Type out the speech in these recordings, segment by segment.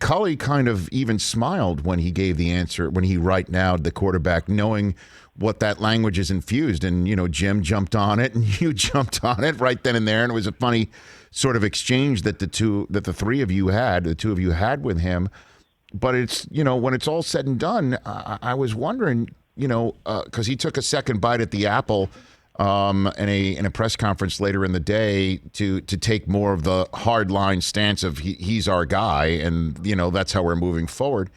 Culley kind of even smiled when he gave the answer, when he right nowed the quarterback, knowing what that language is infused. And, Jim jumped on it and you jumped on it right then and there. And it was a funny sort of exchange that the two of you had with him. But it's, when it's all said and done, I was wondering, because he took a second bite at the apple in a press conference later in the day to take more of the hard line stance of he's our guy, and that's how we're moving forward.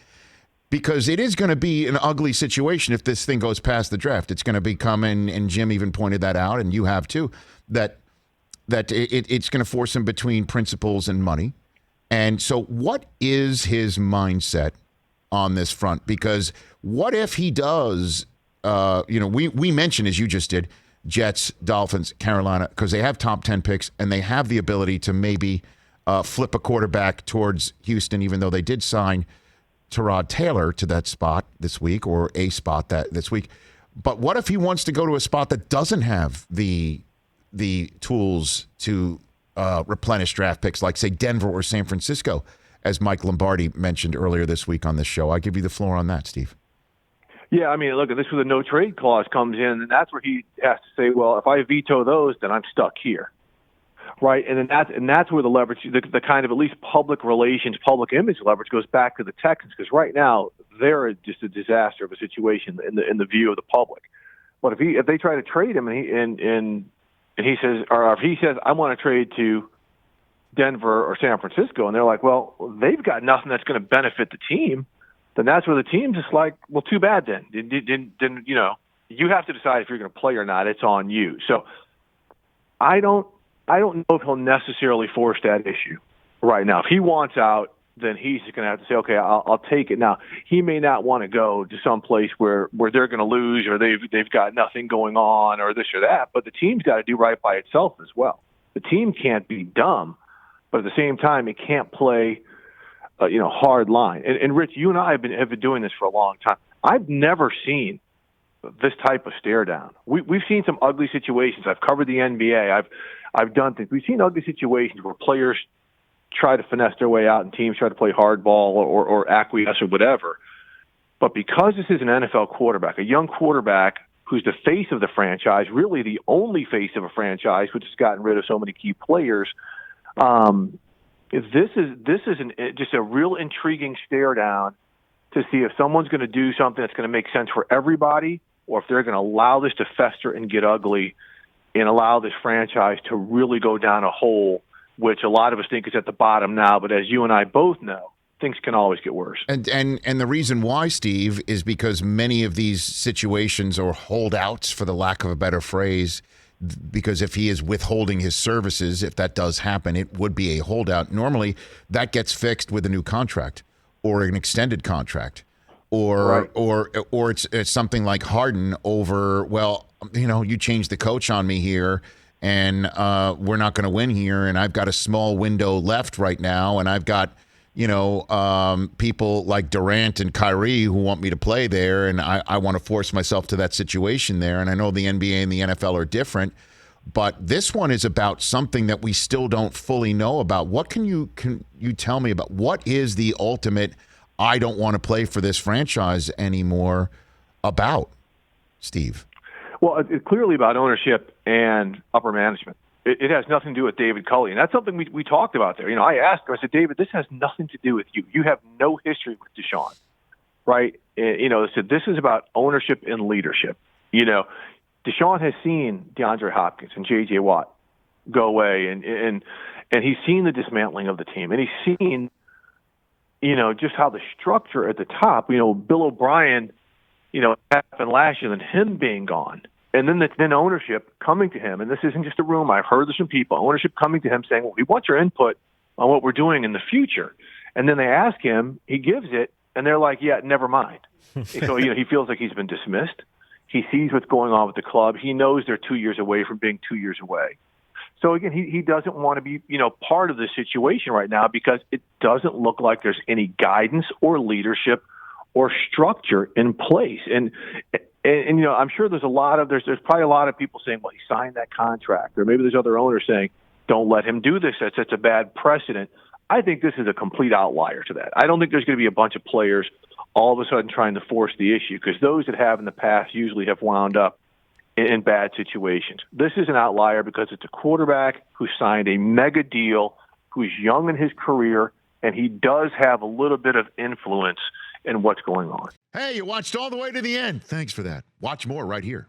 Because it is going to be an ugly situation if this thing goes past the draft. It's going to become, and Jim even pointed that out, and you have too, that it's going to force him between principles and money. And so what is his mindset on this front? Because what if he does, we mentioned, as you just did, Jets, Dolphins, Carolina, because they have top 10 picks and they have the ability to maybe flip a quarterback towards Houston, even though they did sign Tyrod Taylor to that spot this week, or a spot this week. But what if he wants to go to a spot that doesn't have the tools to replenish draft picks, like, say, Denver or San Francisco, as Mike Lombardi mentioned earlier this week on this show? I give you the floor on that, Steve. Yeah, I mean, look, this was a no-trade clause comes in, and that's where he has to say, well, if I veto those, then I'm stuck here, right? And that's where the leverage, the kind of at least public relations, public image leverage goes back to the Texans, because right now they're just a disaster of a situation in the view of the public. But if they try to trade him and he says, or if he says, I want to trade to Denver or San Francisco, and they're like, well, they've got nothing that's going to benefit the team, then that's where the team's just like, well, too bad then. You have to decide if you're going to play or not. It's on you. So I don't know if he'll necessarily force that issue right now. If he wants out, then he's going to have to say, okay, I'll take it. Now, he may not want to go to some place where they're going to lose, or they've got nothing going on, or this or that, but the team's got to do right by itself as well. The team can't be dumb, but at the same time, it can't play hard line. And Rich, you and I have been doing this for a long time. I've never seen this type of stare down. We've seen some ugly situations. I've covered the NBA. I've done things. We've seen ugly situations where players try to finesse their way out and teams try to play hardball or acquiesce or whatever. But because this is an NFL quarterback, a young quarterback who's the face of the franchise, really the only face of a franchise, which has gotten rid of so many key players, this is just a real intriguing stare down to see if someone's going to do something that's going to make sense for everybody, or if they're going to allow this to fester and get ugly and allow this franchise to really go down a hole, which a lot of us think is at the bottom now. But as you and I both know, things can always get worse. And the reason why, Steve, is because many of these situations are holdouts, for the lack of a better phrase, because if he is withholding his services, if that does happen, it would be a holdout. Normally, that gets fixed with a new contract or an extended contract, or it's something like Harden over, well, you changed the coach on me here, and we're not going to win here, and I've got a small window left right now, and I've got people like Durant and Kyrie who want me to play there, and I want to force myself to that situation there. And I know the NBA and the NFL are different, but this one is about something that we still don't fully know about. What can you tell me about what is the ultimate I don't want to play for this franchise anymore about, Steve? Well, it's clearly about ownership and upper management. It has nothing to do with David Culley. And that's something we talked about there. I asked him, I said, David, this has nothing to do with you. You have no history with Deshaun, right? I said, this is about ownership and leadership. Deshaun has seen DeAndre Hopkins and J.J. Watt go away, and he's seen the dismantling of the team. And he's seen, just how the structure at the top, Bill O'Brien, happened last year, and him being gone. And then ownership coming to him, and this isn't just a rumor, I've heard this from people, ownership coming to him saying, well, we want your input on what we're doing in the future. And then they ask him, he gives it, and they're like, yeah, never mind. So, he feels like he's been dismissed. He sees what's going on with the club. He knows they're 2 years away from being 2 years away. So, again, he doesn't want to be, part of the situation right now, because it doesn't look like there's any guidance or leadership or structure in place. And I'm sure there's probably a lot of people saying, well, he signed that contract, or maybe there's other owners saying, don't let him do this. That's such a bad precedent. I think this is a complete outlier to that. I don't think there's going to be a bunch of players all of a sudden trying to force the issue, because those that have in the past usually have wound up in bad situations. This is an outlier because it's a quarterback who signed a mega deal, who's young in his career, and he does have a little bit of influence in what's going on. Hey, you watched all the way to the end. Thanks for that. Watch more right here.